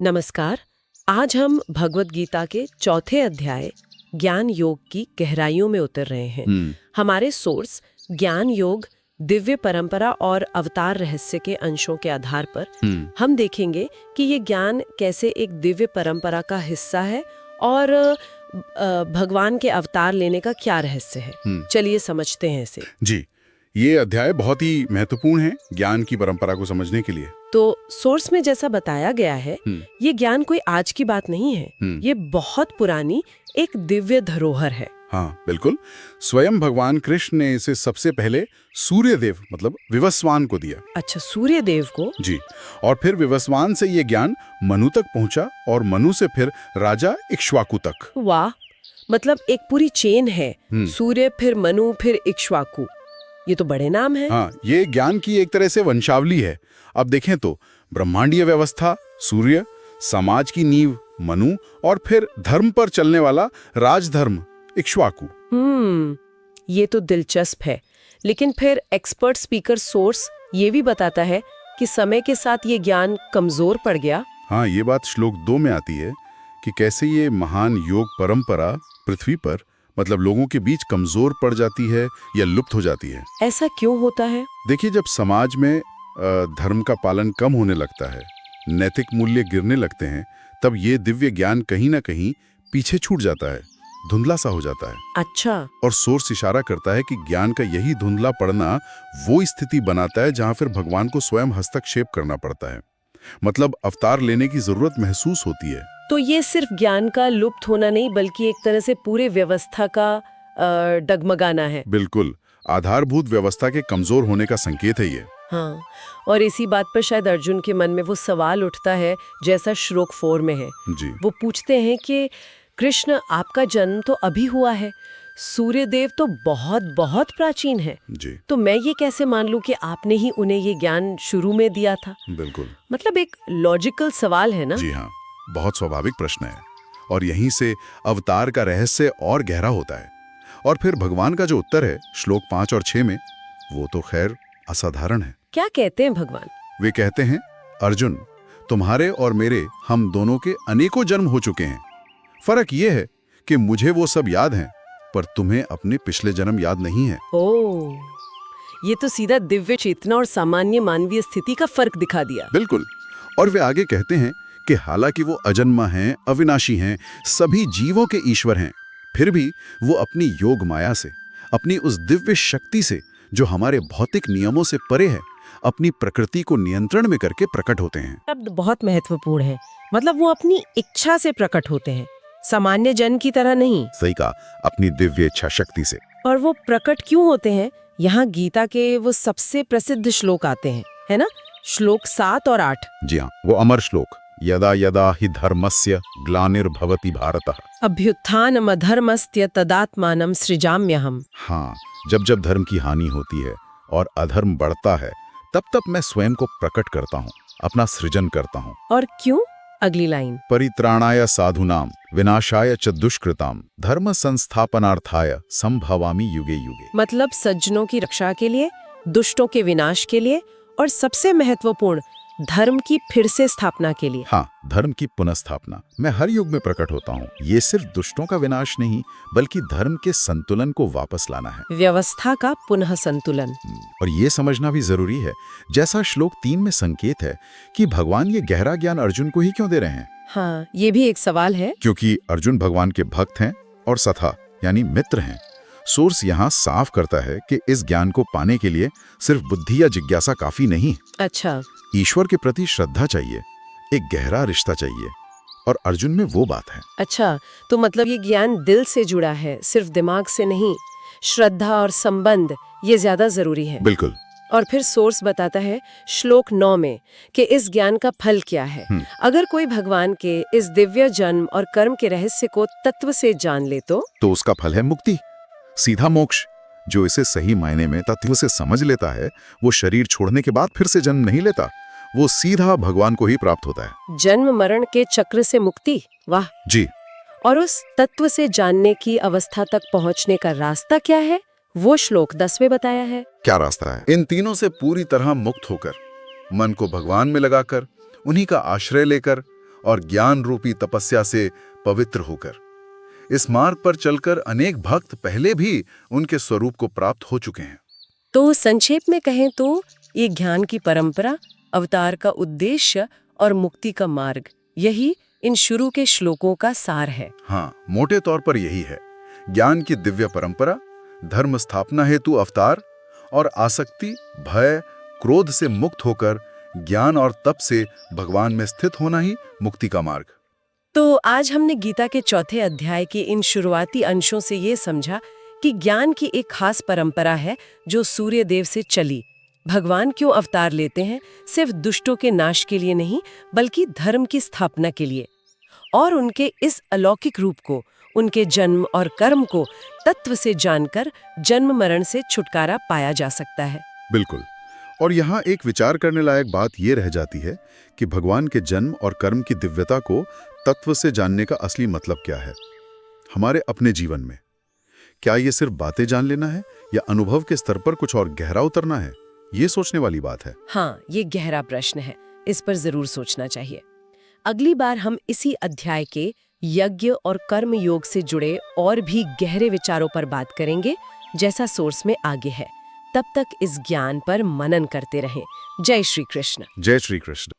नमस्कार। आज हम भगवत गीता के चौथे अध्याय ज्ञान योग की गहराइयों में उतर रहे हैं। हमारे सोर्स ज्ञान योग, दिव्य परंपरा और अवतार रहस्य के अंशों के आधार पर हम देखेंगे कि ये ज्ञान कैसे एक दिव्य परंपरा का हिस्सा है और भगवान के अवतार लेने का क्या रहस्य है। चलिए समझते हैं इसे। जी, ये अध्याय बहुत ही महत्वपूर्ण है ज्ञान की परंपरा को समझने के लिए। तो सोर्स में जैसा बताया गया है, ये ज्ञान कोई आज की बात नहीं है। ये बहुत पुरानी एक दिव्य धरोहर है। हाँ, बिल्कुल। स्वयं भगवान कृष्ण ने इसे सबसे पहले सूर्यदेव मतलब विवस्वान को दिया। अच्छा, सूर्यदेव को? जी, और फिर विवस्वान से ये ज्ञान मनु तक पहुंचा और मनु से फिर राजा इक्ष्वाकु तक। वाह, मतलब एक पूरी चेन है। सूर्य, फिर मनु, फिर इक्ष्वाकु। ये तो बड़े नाम हैं। हाँ, ये ज्ञान की एक तरह से वंशावली है। अब देखें तो ब्रह्मांडीय व्यवस्था सूर्य, समाज की नींव मनु और फिर धर्म पर चलने वाला राजधर्म इक्ष्वाकु। ये तो दिलचस्प है। लेकिन फिर एक्सपर्ट स्पीकर सोर्स ये भी बताता है कि समय के साथ ये ज्ञान कमजोर पड़ गया। हाँ, ये बात श्लोक 2 में आती है कि कैसे ये महान योग परंपरा पृथ्वी पर मतलब लोगों के बीच कमजोर पड़ जाती है या लुप्त हो जाती है। ऐसा क्यों होता है? देखिए, जब समाज में धर्म का पालन कम होने लगता है, नैतिक मूल्य गिरने लगते हैं, तब ये दिव्य ज्ञान कहीं ना कहीं पीछे छूट जाता है, धुंधला सा हो जाता है। अच्छा। और सोर्स इशारा करता है कि ज्ञान का यही धुंधला पड़ना वो स्थिति बनाता है जहां फिर भगवान को स्वयं हस्तक्षेप करना पड़ता है, मतलब अवतार लेने की जरूरत महसूस होती है। तो ये सिर्फ ज्ञान का लुप्त होना नहीं, बल्कि एक तरह से पूरे व्यवस्था का डगमगाना है। बिल्कुल, आधारभूत व्यवस्था के कमजोर होने का संकेत है ये। हाँ, और इसी बात पर शायद अर्जुन के मन में वो सवाल उठता है जैसा श्लोक 4 में है। जी। वो पूछते हैं कि कृष्ण, आपका जन्म तो अभी हुआ है, सूर्यदेव तो बहुत बहुत प्राचीन है, जी। तो मैं ये कैसे मान लूं कि आपने ही उन्हें ये ज्ञान शुरू में दिया था? बिल्कुल, मतलब एक लॉजिकल सवाल है ना? जी हाँ, बहुत स्वाभाविक प्रश्न है और यहीं से अवतार का रहस्य और गहरा होता है। और फिर भगवान का जो उत्तर है श्लोक 5 और 6 में, वो तो खैर असाधारण है। क्या कहते हैं भगवान? वे कहते हैं, अर्जुन, तुम्हारे और मेरे हम दोनों के अनेकों जन्म हो चुके हैं। फर्क ये है कि मुझे वो सब याद हैं, पर तुम्हें अपने पिछले जन्म याद नहीं है। ओह, ये तो सीधा दिव्य चेतना और सामान्य मानवीय स्थिति का फर्क दिखा दिया। बिल्कुल। और वे आगे कहते हैं कि हालांकि वो अजन्मा हैं, अविनाशी हैं, सभी जीवों के ईश्वर हैं, फिर भी वो अपनी योग माया से, अपनी उस दिव्य शक्ति से जो हमारे भौतिक नियमों से परे है, अपनी प्रकृति को नियंत्रण में करके प्रकट होते हैं। शब्द बहुत महत्वपूर्ण है। मतलब वो अपनी इच्छा से प्रकट होते हैं, सामान्य जन की तरह नहीं। सही कहा, अपनी दिव्य इच्छा शक्ति से। और वो प्रकट क्यों होते हैं? यहाँ गीता के वो सबसे प्रसिद्ध श्लोक आते हैं, है ना? श्लोक 7 और 8। जी हाँ, वो अमर श्लोक, यदा यदा हि धर्मस्य ग्लानिर्भवति भारतः अभ्युत्थानमधर्मस्य तदात्मानं सृजाम्यहम्। हाँ, जब जब धर्म की हानि होती है और अधर्म बढ़ता है, तब तब मैं स्वयं को प्रकट करता हूँ, अपना सृजन करता हूँ। और क्यों? अगली लाइन, परित्राणाय साधूनाम विनाशाय च दुष्कृताम धर्म संस्थापनार्थाय संभवामि युगे युगे। मतलब सज्जनों की रक्षा के लिए, दुष्टों के विनाश के लिए और सबसे महत्वपूर्ण धर्म की फिर से स्थापना के लिए। हाँ, धर्म की पुनःस्थापना। मैं हर युग में प्रकट होता हूँ। ये सिर्फ दुष्टों का विनाश नहीं, बल्कि धर्म के संतुलन को वापस लाना है, व्यवस्था का पुनः संतुलन। और ये समझना भी जरूरी है, जैसा श्लोक 3 में संकेत है कि भगवान ये गहरा ज्ञान अर्जुन को ही क्यों दे रहे हैं। हाँ, ये भी एक सवाल है। क्योंकि अर्जुन भगवान के भक्त हैं और सखा यानी मित्र हैं। सोर्स यहाँ साफ करता है कि इस ज्ञान को पाने के लिए सिर्फ बुद्धि या जिज्ञासा काफी नहीं। अच्छा, ईश्वर के प्रति श्रद्धा चाहिए, एक गहरा रिश्ता चाहिए, और अर्जुन में वो बात है। अच्छा, तो मतलब ये ज्ञान दिल से जुड़ा है, सिर्फ दिमाग से नहीं। श्रद्धा और संबंध ये ज्यादा जरूरी है। बिल्कुल। और फिर सोर्स बताता है श्लोक 9 में कि इस ज्ञान का फल क्या है। अगर कोई भगवान के इस दिव्य जन्म और कर्म के रहस्य को तत्व से जान ले तो उसका फल है मुक्ति, सीधा मोक्ष। जो इसे सही मायने में तत्व से समझ लेता है, वो शरीर छोड़ने के बाद फिर से जन्म नहीं लेता, वो सीधा भगवान को ही प्राप्त होता है। जन्म मरण के चक्र से मुक्ति। वाह जी। और उस तत्व से जानने की अवस्था तक पहुंचने का रास्ता क्या है, वो श्लोक 10 में बताया है। क्या रास्ता है? इन तीनों से पूरी तरह मुक्त होकर, मन को भगवान में लगाकर, उन्हीं का आश्रय लेकर और ज्ञान रूपी तपस्या से पवित्र होकर। इस मार्ग पर चलकर अनेक भक्त पहले भी उनके स्वरूप को प्राप्त हो चुके हैं। तो संक्षेप में कहें तो ये ज्ञान की परंपरा, अवतार का उद्देश्य और मुक्ति का मार्ग, यही इन शुरू के श्लोकों का सार है। हाँ, मोटे तौर पर यही है। ज्ञान की दिव्य परंपरा, धर्म स्थापना हेतु अवतार और आसक्ति, भय, क्रोध से मुक्त होकर ज्ञान और तप से भगवान में स्थित होना ही मुक्ति का मार्ग। तो आज हमने गीता के चौथे अध्याय के इन शुरुआती अंशों से ये समझा कि ज्ञान की एक खास परंपरा है जो सूर्य देव से चली। भगवान क्यों अवतार लेते हैं? सिर्फ दुष्टों के नाश के लिए नहीं, बल्कि धर्म की स्थापना के लिए। और उनके इस अलौकिक रूप को, उनके जन्म और कर्म को तत्व से जानकर जन्म मरण से छुटकारा पाया जा सकता है। बिल्कुल। और यहाँ एक विचार करने लायक बात ये रह जाती है कि भगवान के जन्म और कर्म की दिव्यता को तत्व से जानने का असली मतलब क्या है हमारे अपने जीवन में। क्या ये सिर्फ बातें जान लेना है या अनुभव के स्तर पर कुछ और गहरा उतरना है? ये सोचने वाली बात है। हाँ, ये गहरा प्रश्न है, इस पर जरूर सोचना चाहिए। अगली बार हम इसी अध्याय के यज्ञ और कर्म योग से जुड़े और भी गहरे विचारों पर बात करेंगे, जैसा सोर्स में आगे है। तब तक इस ज्ञान पर मनन करते रहें। जय श्री कृष्ण। जय श्री कृष्ण।